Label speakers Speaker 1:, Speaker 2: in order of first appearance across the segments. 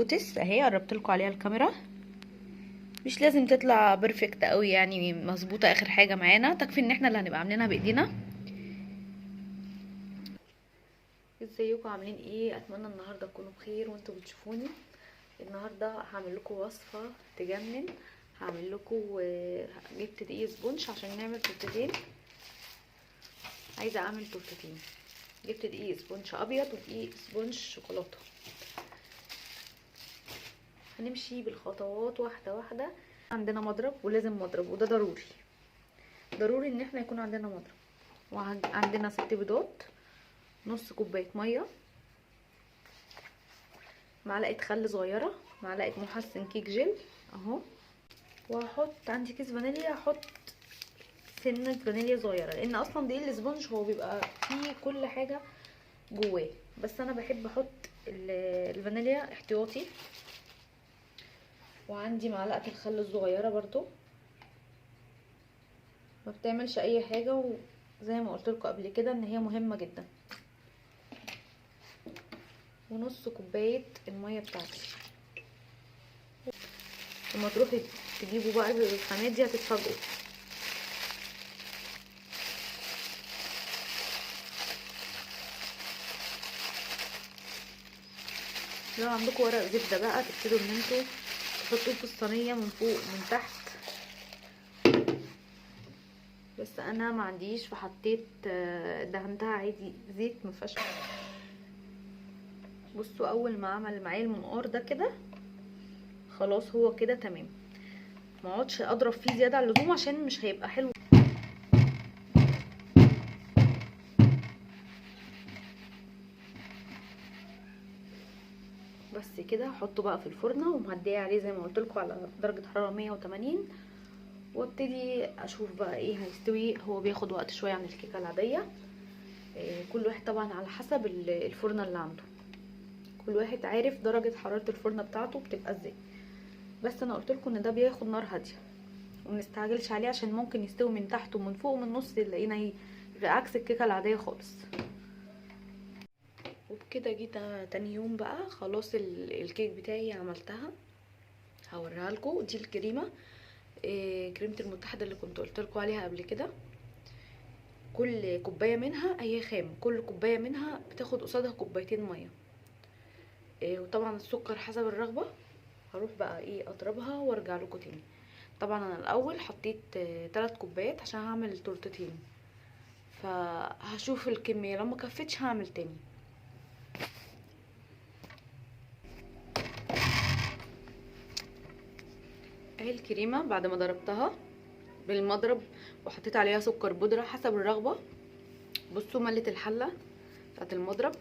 Speaker 1: اللوتس اهي، قربت لكم عليها الكاميرا. مش لازم تطلع بيرفكت قوي يعني مظبوطه اخر حاجه معانا، تكفي ان احنا اللي هنبقى عاملينها بايدينا. ازيكم عاملين ايه؟ اتمنى النهارده تكونوا بخير وانتوا بتشوفوني. النهارده هعمل لكم وصفه تجنن. هعمل لكم جبت دقيق سبونج عشان نعمل تورتتين. عايزه اعمل تورتتين. جبت دقيق سبونج ابيض ودقيق سبونج شوكولاته. هنمشي بالخطوات واحده واحده. عندنا مضرب ولازم مضرب، وده ضروري ضروري ان احنا يكون عندنا مضرب. وعندنا 6 بيضات، نص كوبايه ميه، معلقه خل صغيره، معلقه محسن كيك جل اهو. وهحط عندي كيس فانيليا، هحط سنه فانيليا صغيره، لان اصلا دقيق الاسبونج هو بيبقى فيه كل حاجه جواه، بس انا بحب احط الفانيليا احتياطي. وعندي معلقه الخل الصغيره برضو، ما بتعملش اي حاجه، وزي ما قلت لكم قبل كده ان هي مهمه جدا. ونص كوبايه الميه بتاعتي. لما تروحي تجيبوا بقى الخامات دي هتتفاجئوا. لو عندكم ورق زبده بقى تبتدوا ان انتوا تحطوه في الصينيه من فوق من تحت، بس انا ما عنديش فحطيت دهنتها عادي زيت مفيهاش. بصوا اول ما عمل معايا المنقار ده كده خلاص هو كده تمام. ما اقعدش اضرب فيه زياده عن اللزوم عشان مش هيبقى حلو. بس كده هحطه بقى في الفرن ومهديه عليه زي ما قلت لكم على درجه حراره 180، وابتدي اشوف بقى ايه هيستوي. هو بياخد وقت شويه عن الكيكه العاديه. كل واحد طبعا على حسب الفرن اللي عنده، كل واحد عارف درجه حراره الفرن بتاعته بتبقى ازاي. بس انا قلت لكم ان ده بياخد نار هاديه، ومنستعجلش عليه عشان ممكن يستوي من تحت ومن فوق ومن النص تلاقينا ايه عكس الكيكه العاديه خالص. وبكده جيت تاني يوم بقى خلاص الكيك بتاعي عملتها، هوريها لكم. دي الكريمه، كريمه المتحده اللي كنت قلت لكم عليها قبل كده. كل كوبايه منها هي خام، كل كوبايه منها بتاخد قصادها كوبايتين ميه. وطبعا السكر حسب الرغبه. هروح بقى ايه اضربها وارجع لكم تاني. طبعا انا الاول حطيت 3 كوبايات عشان هعمل تورتتين، فهشوف الكميه لو ما كفتش هعمل تاني. اهي الكريمه بعد ما ضربتها بالمضرب وحطيت عليها سكر بودره حسب الرغبه. بصوا ملت الحله بتاعت المضرب.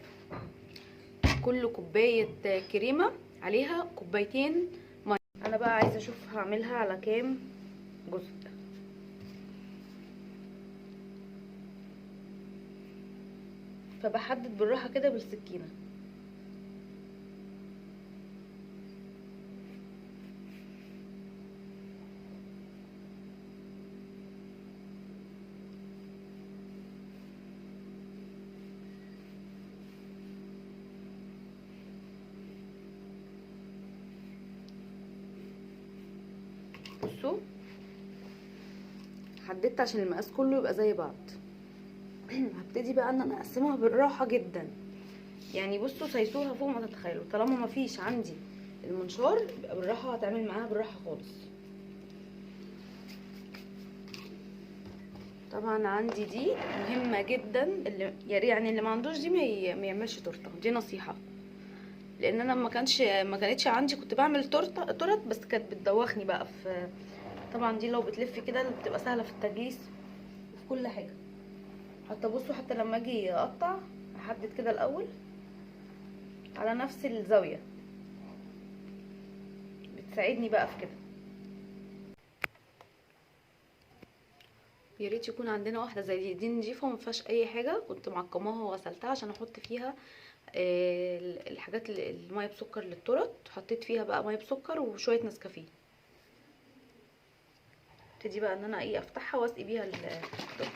Speaker 1: كل كوبايه كريمه عليها كوبايتين ميه. انا بقى عايزه اشوف هعملها على كام جزء. فبحدد بالراحه كده بالسكينه. بصوا حددت عشان المقاس كله يبقى زي بعض. هبتدي بقى ان انا اقسمها بالراحه جدا، يعني بصوا سيسوها فوق ما تتخيلوا. طالما ما فيش عندي المنشار يبقى بالراحه، هتعمل معاها بالراحه خالص. طبعا عندي دي مهمه جدا، اللي يعني اللي ما عندوش دي ما يعملش تورته، دي نصيحه. لان انا ما كانتش عندي، كنت بعمل تورت بس كانت بتدوخني بقى في. طبعا دي لو بتلف كده بتبقى سهله في التجهيز وفي كل حاجه. حتى بصوا حتى لما اجي اقطع احدد كده الاول على نفس الزاويه، بتساعدني بقى في كده. يا ريت يكون عندنا واحده زي دي نضيفه وما فيهاش اي حاجه. كنت معقماها وغسلتها عشان احط فيها الحاجات الميه بسكر للتورت. حطيت فيها بقى ميه بسكر وشويه نسكافيه. ابتدي بقى ان انا ايه افتحها واسقي بيها التورت.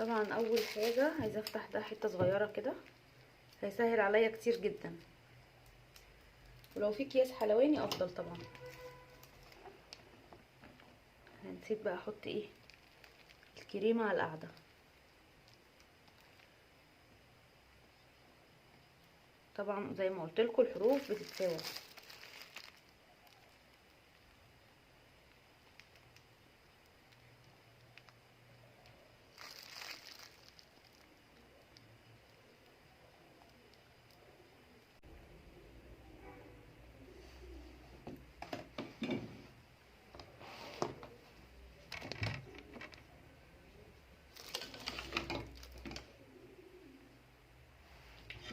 Speaker 1: طبعا اول حاجه عايزه افتح ده حته صغيره كده، هيسهل عليا كتير جدا، ولو في اكياس حلواني افضل طبعا. نسيت بقى احط ايه الكريمه على القاعده. طبعا زي ما قلت لكم الحروف بتتساوى.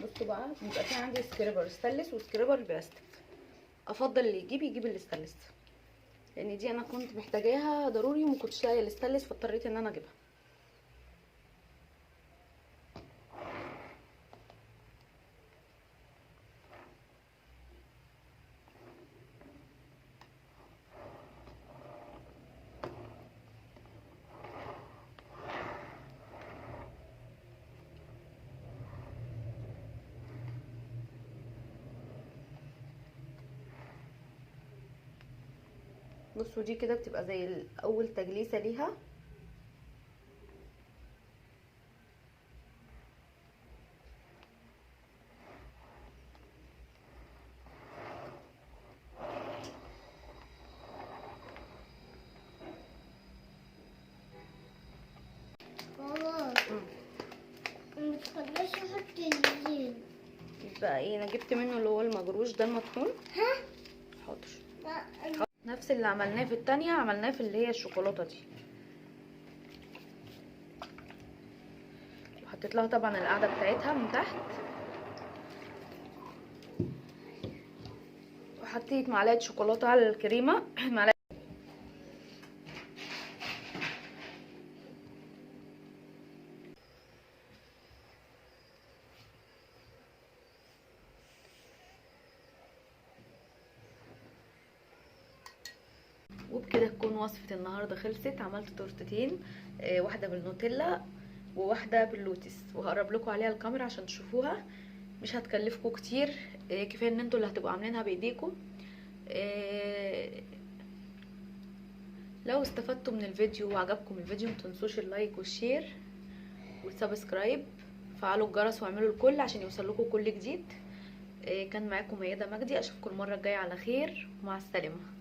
Speaker 1: بصوا بقى، بيبقى في عندي سكريبر ستانلس وسكريبر بلاستيك، افضل اللي يجيب الستانلس، لان دي انا كنت محتاجاها ضروري وما كنتش لاقيه الستانلس، فاضطريت ان انا اجيبها. بصوا دي كده بتبقى زي اول تجليسه ليها.
Speaker 2: ماما متخليش احط الزين.
Speaker 1: يبقى ايه، انا جبت منه اللي هو المجروش ده المطحون.
Speaker 2: ها؟
Speaker 1: حاضر.
Speaker 2: لا
Speaker 1: نفس اللي عملناه في التانية عملناه في اللي هي الشوكولاته دي. وحطيت لها طبعا القاعده بتاعتها من تحت، وحطيت معلقه شوكولاته على الكريمه معلقه. وبكده تكون وصفه النهارده خلصت. عملت تورتتين، واحده بالنوتيلا وواحده باللوتس، وهقرب لكم عليها الكاميرا عشان تشوفوها. مش هتكلفكم كتير، كفايه ان انتوا اللي هتبقوا عاملينها بايديكم. لو استفدتوا من الفيديو وعجبكم الفيديو متنسوش اللايك والشير والسبسكرايب، فعلوا الجرس واعملوا الكل عشان يوصلكم كل جديد. كان معاكم ميادة مجدي، اشوفكم المره الجايه على خير، مع السلامه.